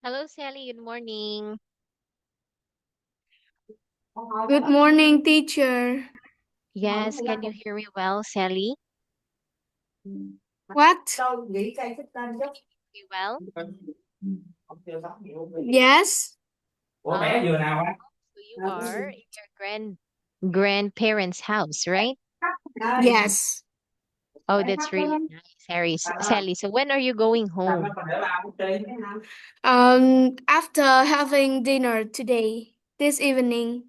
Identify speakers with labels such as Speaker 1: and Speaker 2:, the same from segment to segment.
Speaker 1: Hello, Sally. Good morning.
Speaker 2: Good morning, teacher.
Speaker 1: Yes, can you hear me well, Sally?
Speaker 2: What?
Speaker 1: Me well?
Speaker 2: Yes?
Speaker 1: Oh, so you are in your grandparents' house, right?
Speaker 2: Yes.
Speaker 1: Oh, that's really nice, Sally. So when are you going home?
Speaker 2: After having dinner today, this evening.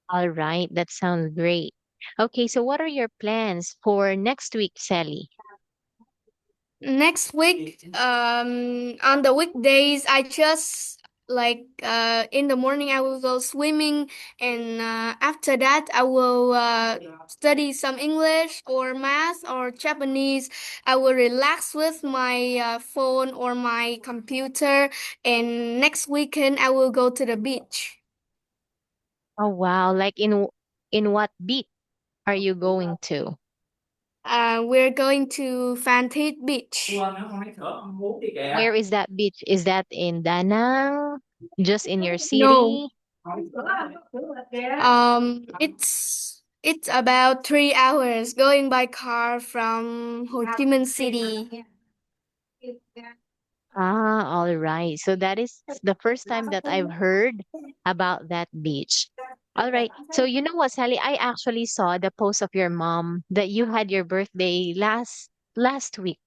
Speaker 1: All right, that sounds great. Okay, so what are your plans for next week, Sally?
Speaker 2: Next week, on the weekdays, I just in the morning I will go swimming, and after that I will study some English or math or Japanese. I will relax with my phone or my computer, and next weekend I will go to the beach.
Speaker 1: Oh, wow. Like in what beach are you going to?
Speaker 2: We're going to Fantit Beach.
Speaker 1: Where is that beach? Is that in Danang? Just in your
Speaker 2: No.
Speaker 1: city?
Speaker 2: It's about 3 hours going by car from Ho Chi Minh City.
Speaker 1: Ah, all right. So that is the first time that I've heard about that beach. All right. So you know what, Sally? I actually saw the post of your mom that you had your birthday last week.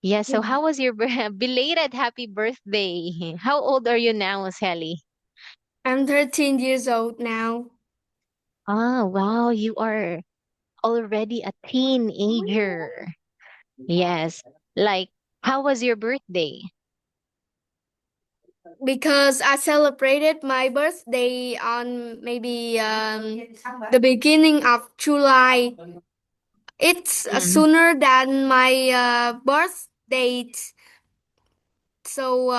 Speaker 1: Yeah. So how was your belated happy birthday? How old are you now, Sally?
Speaker 2: I'm 13 years old now
Speaker 1: Ah, wow. You are already a teenager. Yes. Like, how was your birthday?
Speaker 2: because I celebrated my birthday on maybe the beginning of July. It's
Speaker 1: Mm.
Speaker 2: sooner than my birth date. So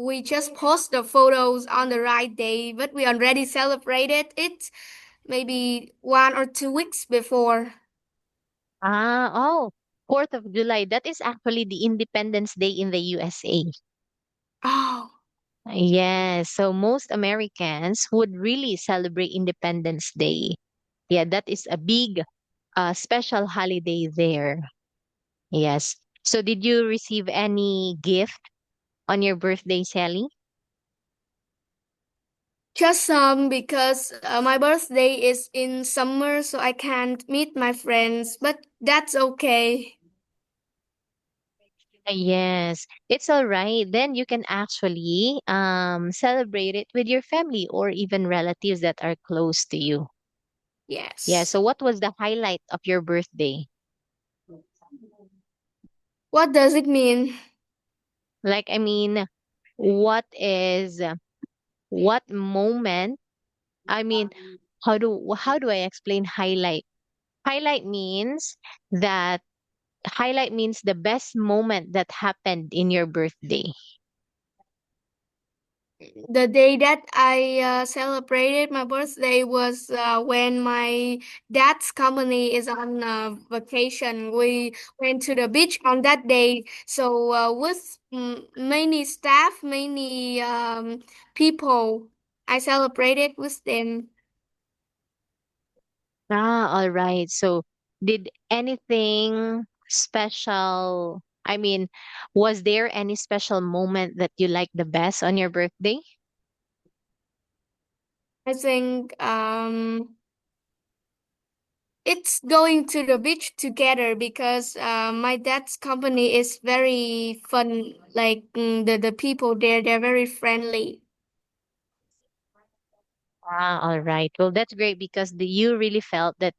Speaker 2: we just post the photos on the right day, but we already celebrated it maybe 1 or 2 weeks before.
Speaker 1: Ah, oh, 4th of July. That is actually the Independence Day in the USA.
Speaker 2: Oh,
Speaker 1: Yes, so most Americans would really celebrate Independence Day. Yeah, that is a big special holiday there. Yes. So did you receive any gift on your birthday, Sally?
Speaker 2: just some because my birthday is in summer, so I can't meet my friends, but that's okay.
Speaker 1: Yes, it's all right. Then you can actually celebrate it with your family or even relatives that are close to you. Yeah,
Speaker 2: Yes.
Speaker 1: so what was the highlight of your birthday?
Speaker 2: What does it mean?
Speaker 1: Like, I mean, what is what moment? I mean, how do I explain highlight? Highlight means that highlight means the best moment that happened in your birthday.
Speaker 2: The day that I celebrated my birthday was when my dad's company is on vacation. We went to the beach on that day. So with many staff, many people, I celebrated with them.
Speaker 1: Ah, all right. So, did anything special? I mean, was there any special moment that you liked the best on your birthday?
Speaker 2: I think it's going to the beach together because my dad's company is very fun. Like the people there, they're very friendly.
Speaker 1: Ah, all right. Well, that's great because you really felt that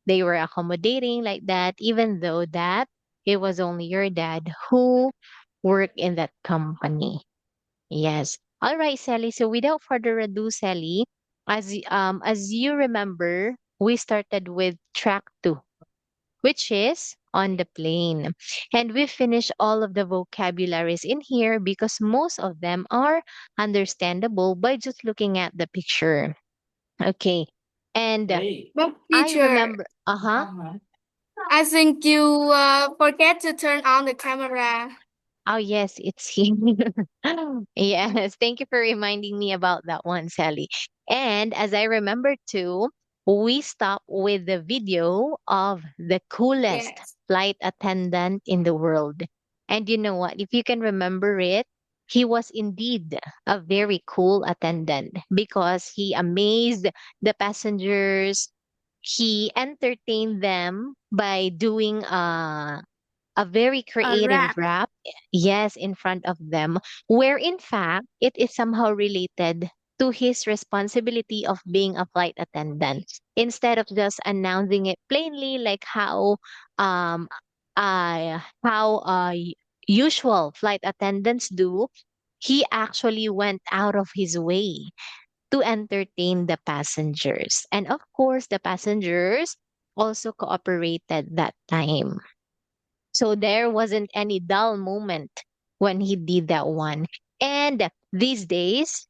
Speaker 1: they were accommodating like that, even though that it was only your dad who worked in that company. Yes. All right, Sally. So without further ado, Sally, as you remember, we started with track two, which is on the plane. And we finished all of the vocabularies in here because most of them are understandable by just looking at the picture. Okay. And
Speaker 2: But
Speaker 1: I
Speaker 2: teacher,
Speaker 1: remember, uh-huh.
Speaker 2: I think you forget to turn on the camera.
Speaker 1: Oh, yes, it's here. Yes, thank you for reminding me about that one, Sally. And as I remember too, we stopped with the video of the coolest
Speaker 2: Yes.
Speaker 1: flight attendant in the world. And you know what? If you can remember it, he was indeed a very cool attendant because he amazed the passengers. He entertained them by doing a very
Speaker 2: A
Speaker 1: creative
Speaker 2: wrap.
Speaker 1: rap, yes, in front of them, where in fact it is somehow related to his responsibility of being a flight attendant. Instead of just announcing it plainly, like um usual flight attendants do, he actually went out of his way to entertain the passengers. And of course, the passengers also cooperated that time. So there wasn't any dull moment when he did that one. And these days,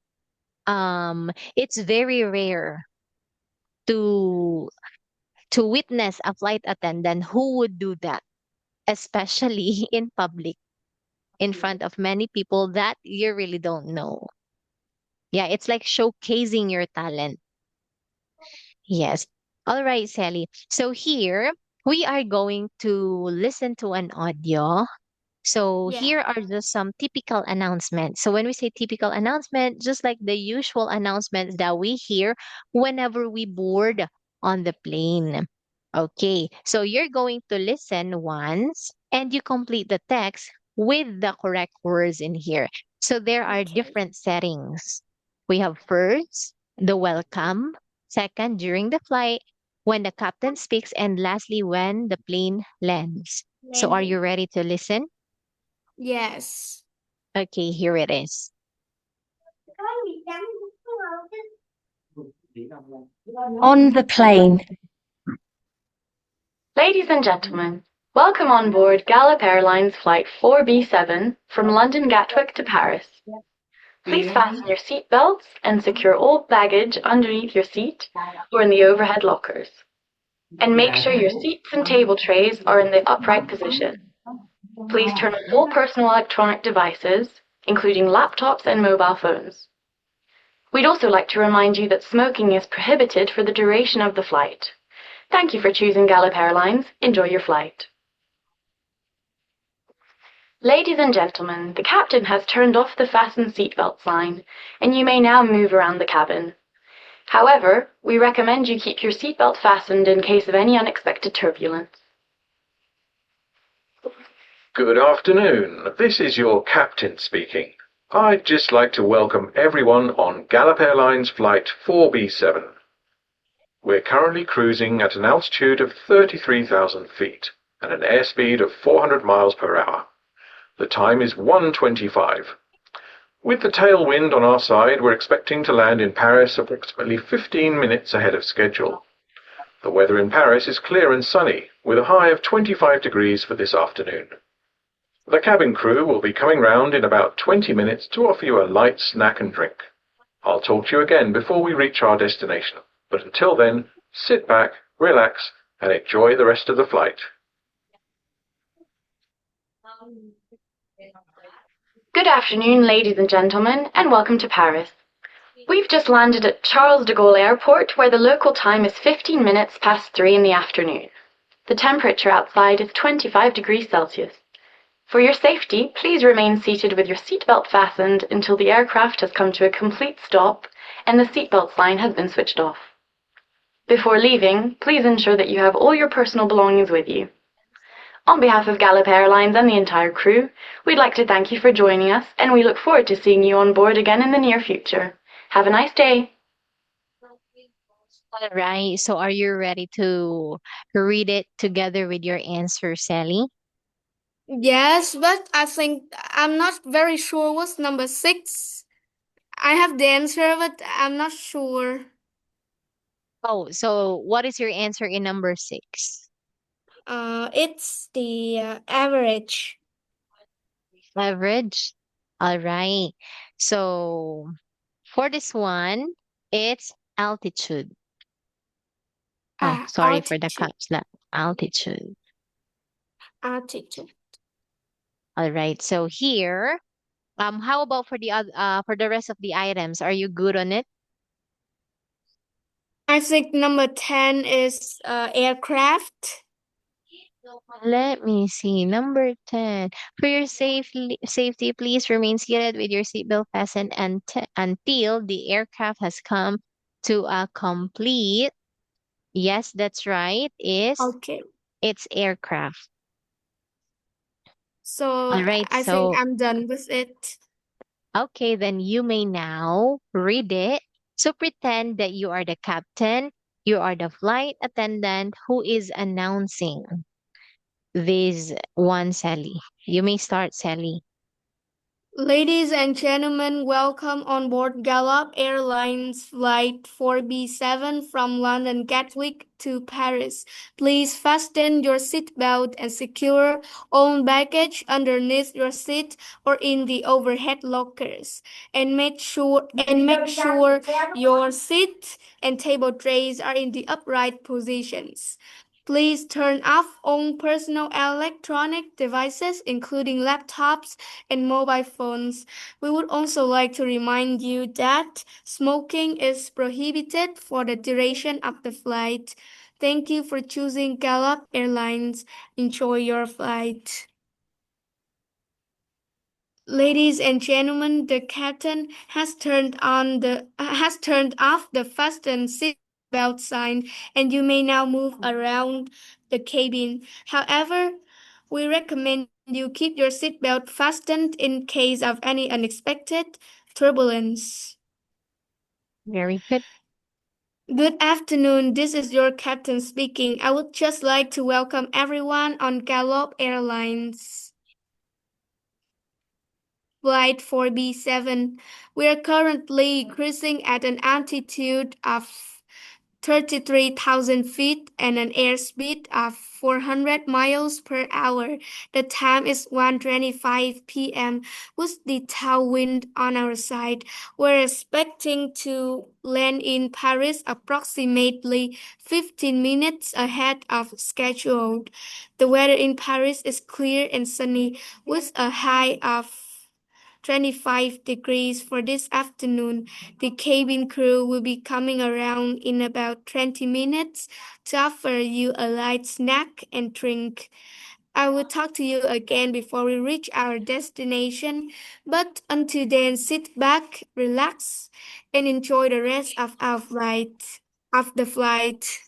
Speaker 1: it's very rare to witness a flight attendant who would do that, especially in public, in front of many people that you really don't know. Yeah, it's like showcasing your talent. Yes. All right, Sally. So here we are going to listen to an audio. So
Speaker 2: Yeah.
Speaker 1: here are just some typical announcements. So when we say typical announcement, just like the usual announcements that we hear whenever we board on the plane. Okay, so you're going to listen once and you complete the text with the correct words in here. So there are
Speaker 2: Okay.
Speaker 1: different settings. We have first, the welcome, second, during the flight, when the captain speaks, and lastly, when the plane lands. So are you
Speaker 2: Landing.
Speaker 1: ready to listen?
Speaker 2: Yes.
Speaker 1: Okay, here it is.
Speaker 3: On the plane. Ladies and gentlemen, welcome on board Gallop Airlines Flight 4B7 from London Gatwick to Paris. Please fasten your seat belts and secure all baggage underneath your seat or in the overhead lockers. And make sure your seats and table trays are in the upright position. Please turn off all personal electronic devices, including laptops and mobile phones. We'd also like to remind you that smoking is prohibited for the duration of the flight. Thank you for choosing Gallop Airlines. Enjoy your flight. Ladies and gentlemen, the captain has turned off the fasten seatbelt sign, and you may now move around the cabin. However, we recommend you keep your seatbelt fastened in case of any unexpected turbulence.
Speaker 4: Good afternoon. This is your captain speaking. I'd just like to welcome everyone on Gallop Airlines Flight 4B7. We're currently cruising at an altitude of 33,000 feet and an airspeed of 400 miles per hour. The time is 1:25. With the tailwind on our side, we're expecting to land in Paris approximately 15 minutes ahead of schedule. The weather in Paris is clear and sunny, with a high of 25 degrees for this afternoon. The cabin crew will be coming round in about 20 minutes to offer you a light snack and drink. I'll talk to you again before we reach our destination, but until then, sit back, relax, and enjoy the rest of the flight.
Speaker 3: Good afternoon, ladies and gentlemen, and welcome to Paris. We've just landed at Charles de Gaulle Airport, where the local time is 15 minutes past 3 in the afternoon. The temperature outside is 25 degrees Celsius. For your safety, please remain seated with your seatbelt fastened until the aircraft has come to a complete stop and the seatbelt sign has been switched off. Before leaving, please ensure that you have all your personal belongings with you. On behalf of Gallop Airlines and the entire crew, we'd like to thank you for joining us, and we look forward to seeing you on board again in the near future. Have a nice day.
Speaker 1: All right. So are you ready to read it together with your answer, Sally?
Speaker 2: Yes, but I think I'm not very sure what's number 6. I have the answer, but I'm not sure.
Speaker 1: Oh, so what is your answer in number 6?
Speaker 2: It's the average.
Speaker 1: Average. All right. So for this one, it's altitude. Oh, sorry for the
Speaker 2: Altitude.
Speaker 1: caps lock. Altitude.
Speaker 2: Altitude.
Speaker 1: All right. So here, how about for the other, for the rest of the items? Are you good on it?
Speaker 2: I think number 10 is aircraft.
Speaker 1: Let me see. Number 10. For your safety, please remain seated with your seatbelt fastened until the aircraft has come to a complete. Yes, that's right.
Speaker 2: Okay.
Speaker 1: It's aircraft.
Speaker 2: So
Speaker 1: All right.
Speaker 2: I think
Speaker 1: So,
Speaker 2: I'm done with it.
Speaker 1: okay, then you may now read it. So pretend that you are the captain, you are the flight attendant who is announcing this one, Sally. You may start, Sally.
Speaker 2: Ladies and gentlemen, welcome on board Gallop Airlines Flight 4B7 from London Gatwick to Paris. Please fasten your seatbelt and secure all baggage underneath your seat or in the overhead lockers. And make sure your seat and table trays are in the upright positions. Please turn off all personal electronic devices, including laptops and mobile phones. We would also like to remind you that smoking is prohibited for the duration of the flight. Thank you for choosing Gallop Airlines. Enjoy your flight. Ladies and gentlemen, the captain has turned off the fasten seatbelt sign, and you may now move around the cabin. However, we recommend you keep your seatbelt fastened in case of any unexpected turbulence.
Speaker 1: Very good.
Speaker 2: Good afternoon. This is your captain speaking. I would just like to welcome everyone on Gallop Airlines. Flight 4B7. We are currently cruising at an altitude of 33,000 feet and an airspeed of 400 miles per hour. The time is 1:25 p.m. with the tailwind on our side. We're expecting to land in Paris approximately 15 minutes ahead of schedule. The weather in Paris is clear and sunny with a high of 25 degrees for this afternoon. The cabin crew will be coming around in about 20 minutes to offer you a light snack and drink. I will talk to you again before we reach our destination, but until then, sit back, relax, and enjoy the rest of the flight.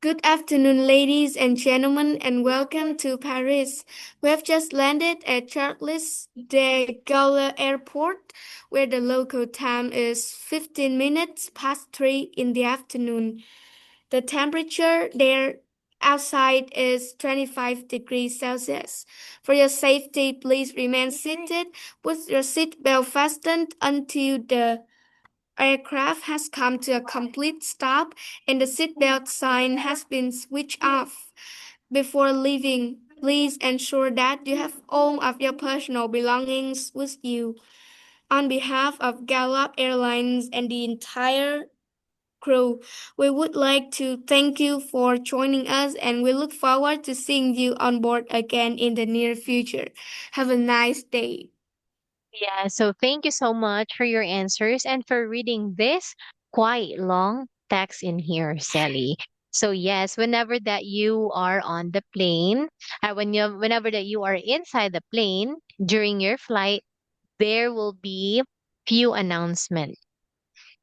Speaker 2: Good afternoon, ladies and gentlemen, and welcome to Paris. We have just landed at Charles de Gaulle Airport, where the local time is 15 minutes past 3 in the afternoon. The temperature there outside is 25 degrees Celsius. For your safety, please remain seated with your seatbelt fastened until the aircraft has come to a complete stop and the seatbelt sign has been switched off. Before leaving, please ensure that you have all of your personal belongings with you. On behalf of Gallop Airlines and the entire crew, we would like to thank you for joining us and we look forward to seeing you on board again in the near future. Have a nice day.
Speaker 1: Yeah, so thank you so much for your answers and for reading this quite long text in here, Sally. So yes, whenever that you are on the plane, whenever that you are inside the plane during your flight, there will be few announcements.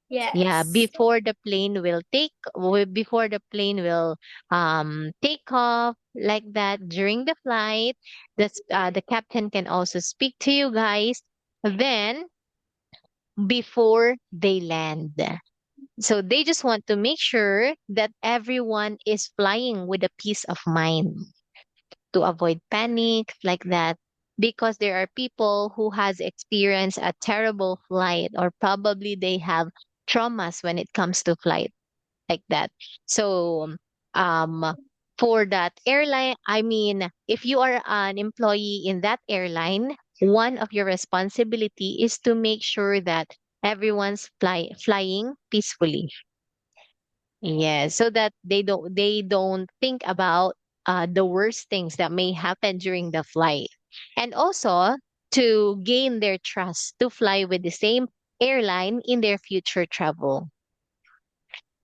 Speaker 1: Yeah,
Speaker 2: Yes.
Speaker 1: before the plane will take off like that during the flight, the captain can also speak to you guys then before they land. So they just want to make sure that everyone is flying with a peace of mind to avoid panic like that because there are people who has experienced a terrible flight or probably they have traumas when it comes to flight like that. So um for that airline, I mean, if you are an employee in that airline, one of your responsibility is to make sure that everyone's flying peacefully. Yeah, so that they don't think about the worst things that may happen during the flight. And also to gain their trust to fly with the same airline in their future travel.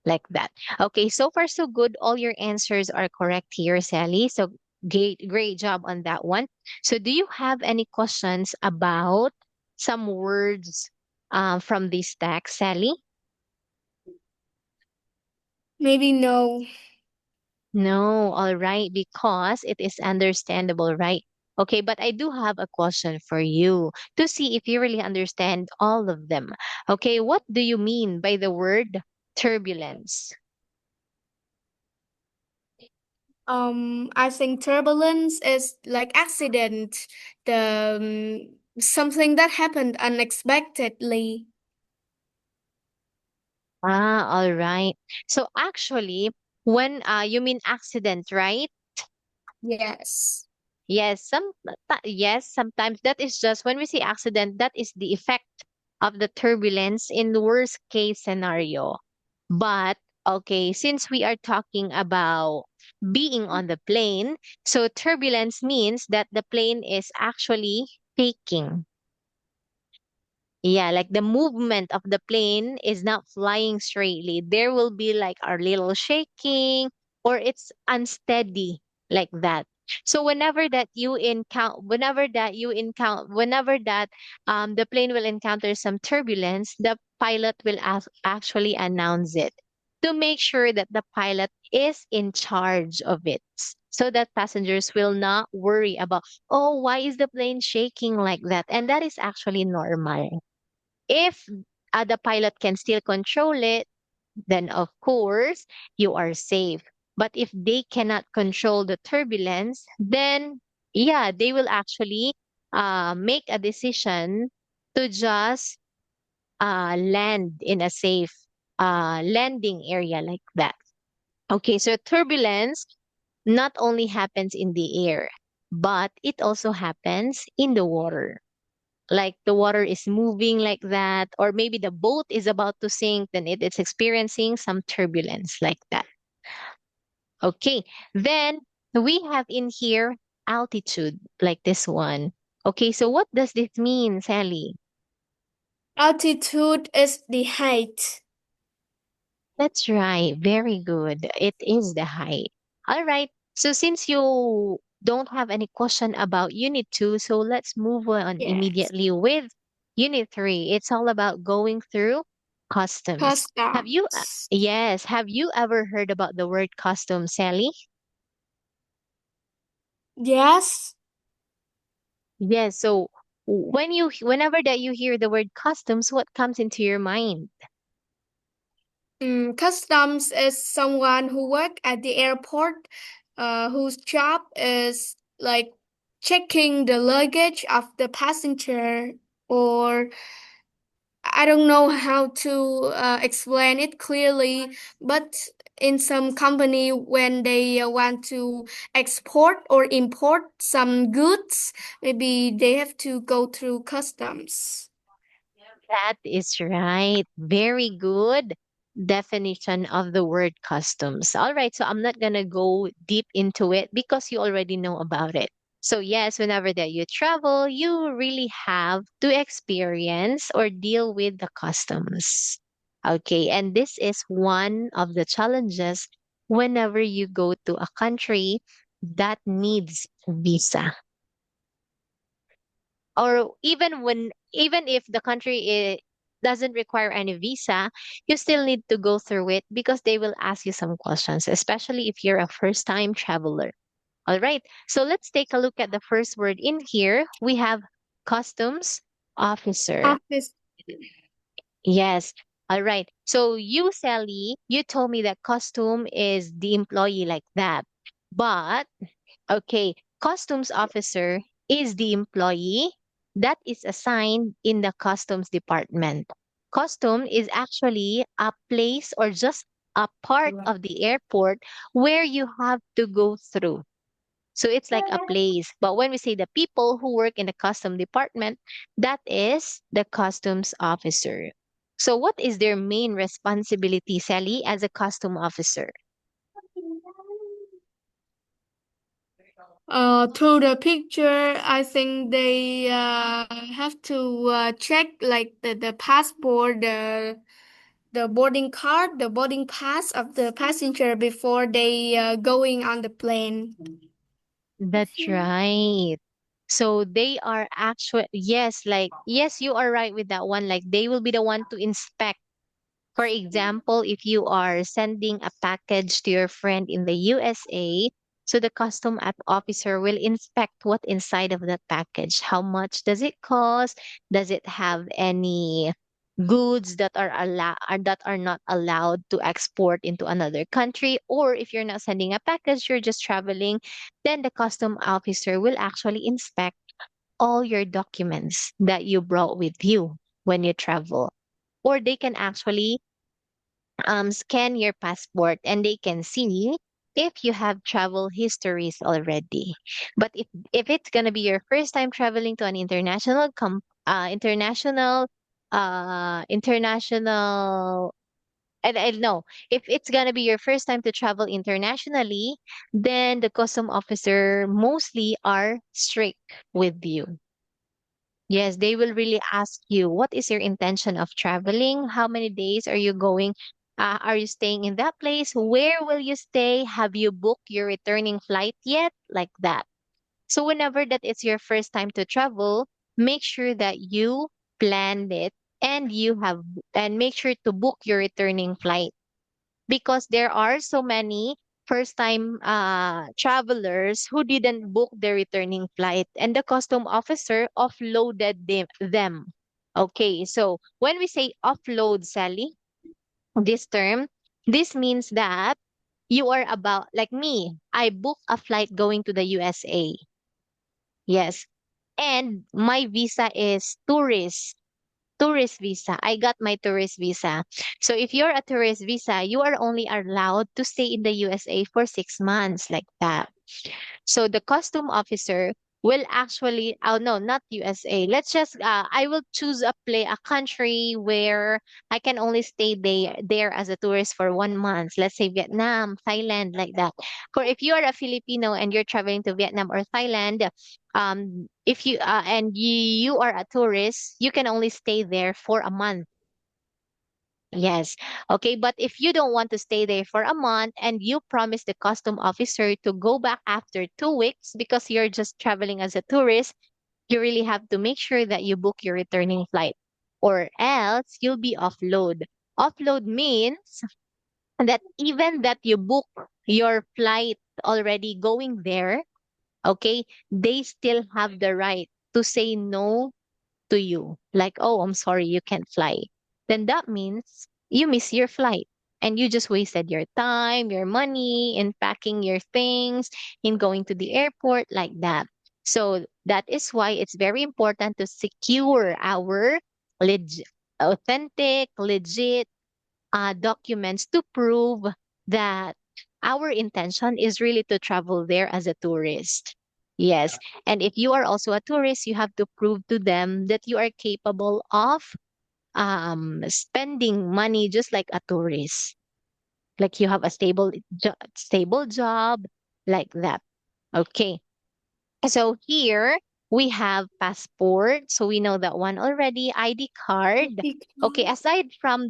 Speaker 1: Like that. Okay, so far so good. All your answers are correct here, Sally. So great job on that one. So do you have any questions about some words from this text, Sally?
Speaker 2: Maybe no.
Speaker 1: No, all right, because it is understandable, right? Okay, but I do have a question for you to see if you really understand all of them. Okay, what do you mean by the word turbulence?
Speaker 2: I think turbulence is like accident, the something that happened unexpectedly.
Speaker 1: Ah, all right. So actually, when you mean accident, right?
Speaker 2: Yes.
Speaker 1: Yes, yes, sometimes that is just when we say accident, that is the effect of the turbulence in the worst case scenario. But okay, since we are talking about being on the plane, so turbulence means that the plane is actually taking. Yeah, like the movement of the plane is not flying straightly. There will be like a little shaking or it's unsteady like that. So whenever that the plane will encounter some turbulence, the pilot will actually announce it to make sure that the pilot is in charge of it so that passengers will not worry about, oh, why is the plane shaking like that? And that is actually normal. If the pilot can still control it, then of course you are safe. But if they cannot control the turbulence, then yeah, they will actually make a decision to just land in a safe landing area like that. Okay, so turbulence not only happens in the air, but it also happens in the water, like the water is moving like that, or maybe the boat is about to sink, then it is experiencing some turbulence like that. Okay, then we have in here altitude, like this one. Okay, so what does this mean, Sally?
Speaker 2: Altitude is the height.
Speaker 1: That's right, very good. It is the height. All right, so since you don't have any question about unit 2, so let's move on
Speaker 2: Yes.
Speaker 1: immediately with unit 3. It's all about going through customs.
Speaker 2: Customs.
Speaker 1: Yes, have you ever heard about the word customs, Sally?
Speaker 2: Yes.
Speaker 1: Yes, so whenever that you hear the word customs, what comes into your mind?
Speaker 2: Customs is someone who work at the airport, whose job is like checking the luggage of the passenger, or I don't know how to explain it clearly, but in some company, when they want to export or import some goods, maybe they have to go through customs.
Speaker 1: That is right. Very good definition of the word customs. All right, so I'm not gonna go deep into it because you already know about it. So yes, whenever that you travel, you really have to experience or deal with the customs. Okay, and this is one of the challenges whenever you go to a country that needs visa, or even if the country doesn't require any visa, you still need to go through it because they will ask you some questions, especially if you're a first time traveler. All right, so let's take a look at the first word in here. We have customs officer.
Speaker 2: Office.
Speaker 1: Yes. All right, so you, Sally, you told me that custom is the employee like that, but okay, customs officer is the employee that is assigned in the customs department. Custom is actually a place or just a part of the airport where you have to go through. So it's like a place. But when we say the people who work in the custom department, that is the customs officer. So what is their main responsibility, Sally, as a custom officer?
Speaker 2: Through the picture, I think they have to check like the passport, the boarding card, the boarding pass of the passenger before they going on the plane.
Speaker 1: That's right. So they are actually, yes, like, yes, you are right with that one. Like, they will be the one to inspect. For example, if you are sending a package to your friend in the USA, so the officer will inspect what inside of that package. How much does it cost? Does it have any goods that are not allowed to export into another country? Or if you're not sending a package, you're just traveling, then the custom officer will actually inspect all your documents that you brought with you when you travel. Or they can actually scan your passport and they can see if you have travel histories already. But if it's gonna be your first time traveling to an international, I don't know, if it's gonna be your first time to travel internationally, then the custom officer mostly are strict with you. Yes, they will really ask you, what is your intention of traveling? How many days are you going? Are you staying in that place? Where will you stay? Have you booked your returning flight yet? Like that. So whenever that it's your first time to travel, make sure that you planned it and and make sure to book your returning flight, because there are so many first time travelers who didn't book their returning flight and the custom officer offloaded them. Okay, so when we say offload, Sally, this term, this means that you are about, like me, I booked a flight going to the USA. Yes. And my visa is tourist visa. I got my tourist visa. So if you're a tourist visa, you are only allowed to stay in the USA for 6 months, like that. So the custom officer will actually, oh no, not USA. Let's just, I will choose a country where I can only stay there as a tourist for 1 month. Let's say Vietnam, Thailand, like that. For if you are a Filipino and you're traveling to Vietnam or Thailand, if you and you are a tourist, you can only stay there for a month. Yes. Okay. But if you don't want to stay there for a month and you promise the custom officer to go back after 2 weeks because you're just traveling as a tourist, you really have to make sure that you book your returning flight, or else you'll be offload. Offload means that even that you book your flight already going there, okay, they still have the right to say no to you. Like, oh, I'm sorry, you can't fly. Then that means you miss your flight and you just wasted your time, your money in packing your things, in going to the airport, like that. So that is why it's very important to secure our authentic, legit documents to prove that our intention is really to travel there as a tourist. Yes. And if you are also a tourist, you have to prove to them that you are capable of spending money just like a tourist. Like you have a stable job, like that. Okay. So here we have passport. So we know that one already. ID card. Okay, aside from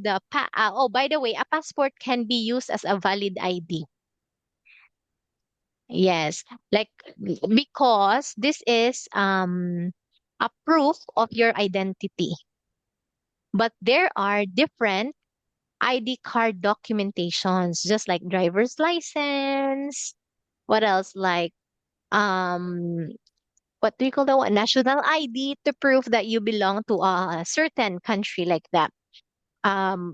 Speaker 1: oh, by the way, a passport can be used as a valid ID. Yes, like because this is a proof of your identity. But there are different ID card documentations, just like driver's license. What else? Like um what do you call that one? National ID to prove that you belong to a certain country, like that.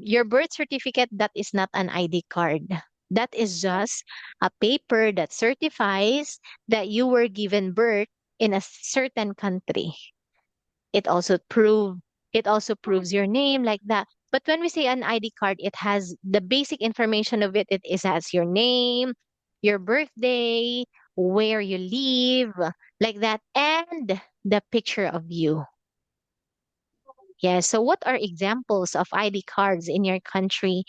Speaker 1: Your birth certificate, that is not an ID card. That is just a paper that certifies that you were given birth in a certain country. It also prove it also proves your name, like that. But when we say an ID card, it has the basic information of it. It is has your name, your birthday, where you live, like that, and the picture of you. Yeah. So what are examples of ID cards in your country,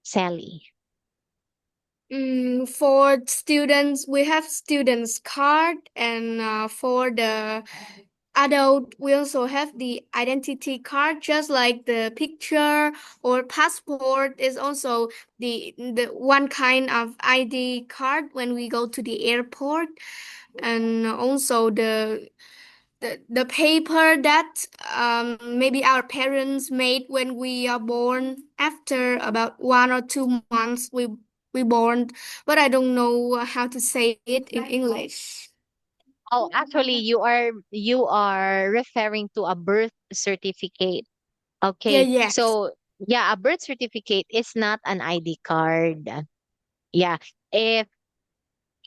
Speaker 1: Sally?
Speaker 2: For students, we have students card, and for the adult, we also have the identity card, just like the picture or passport is also the one kind of ID card when we go to the airport, and also the paper that maybe our parents made when we are born after about 1 or 2 months we born, but I don't know how to say it in English.
Speaker 1: Oh, actually, you are referring to a birth certificate.
Speaker 2: Yeah,
Speaker 1: Okay.
Speaker 2: yes.
Speaker 1: So, yeah, a birth certificate is not an ID card. Yeah. If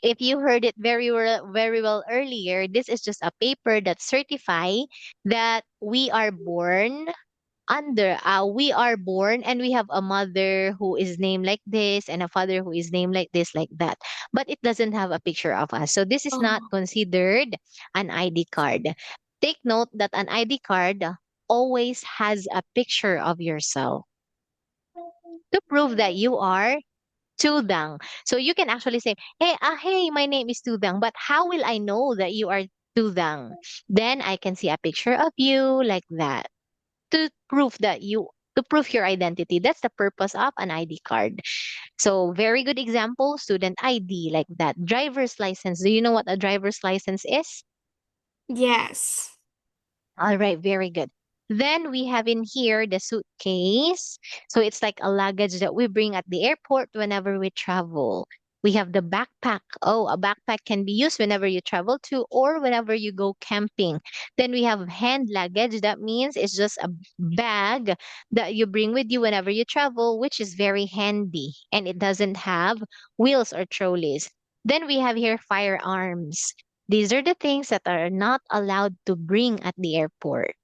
Speaker 1: if you heard it very well earlier, this is just a paper that certify that we are born and we have a mother who is named like this and a father who is named like this, like that, but it doesn't have a picture of us, so this is not
Speaker 2: Oh.
Speaker 1: considered an ID card. Take note that an ID card always has a picture of yourself to prove that you are Tudang. So you can actually say, hey, my name is Tudang, but how will I know that you are Tudang? Then I can see a picture of you like that to prove to prove your identity. That's the purpose of an ID card. So very good example, student ID like that. Driver's license. Do you know what a driver's license is?
Speaker 2: Yes.
Speaker 1: All right, very good. Then we have in here the suitcase. So it's like a luggage that we bring at the airport whenever we travel. We have the backpack. Oh, a backpack can be used whenever you travel to or whenever you go camping. Then we have hand luggage. That means it's just a bag that you bring with you whenever you travel, which is very handy and it doesn't have wheels or trolleys. Then we have here firearms. These are the things that are not allowed to bring at the airport.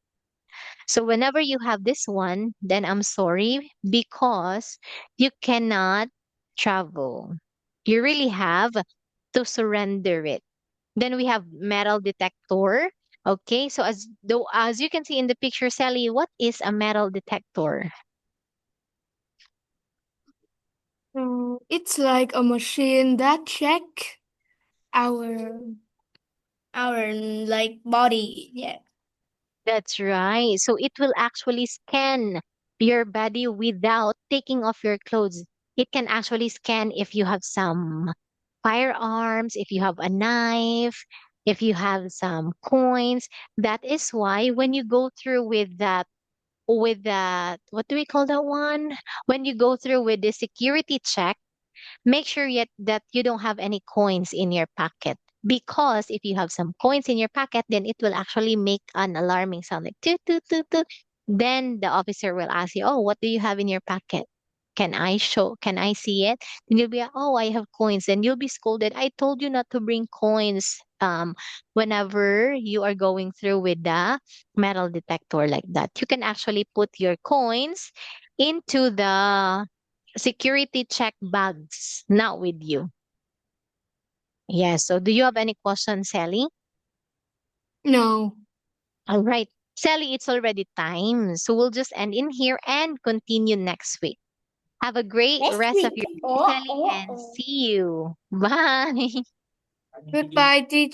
Speaker 1: So whenever you have this one, then I'm sorry because you cannot travel. You really have to surrender it. Then we have metal detector. Okay, so as you can see in the picture, Sally, what is a metal detector?
Speaker 2: It's like a machine that check our our like body. Yeah.
Speaker 1: That's right. So it will actually scan your body without taking off your clothes. It can actually scan if you have some firearms, if you have a knife, if you have some coins. That is why when you go through with that, what do we call that one? When you go through with the security check, make sure yet that you don't have any coins in your pocket. Because if you have some coins in your pocket, then it will actually make an alarming sound like toot, toot, toot, toot. Then the officer will ask you, oh, what do you have in your pocket? Can I see it? Then you'll be, like, oh, I have coins. And you'll be scolded. I told you not to bring coins whenever you are going through with the metal detector like that. You can actually put your coins into the security check bags, not with you. Yes. So do you have any questions, Sally?
Speaker 2: No.
Speaker 1: All right. Sally, it's already time. So we'll just end in here and continue next week. Have a great
Speaker 2: Next
Speaker 1: rest of
Speaker 2: week.
Speaker 1: your day, Sally, and see you. Bye.
Speaker 2: Goodbye, teacher.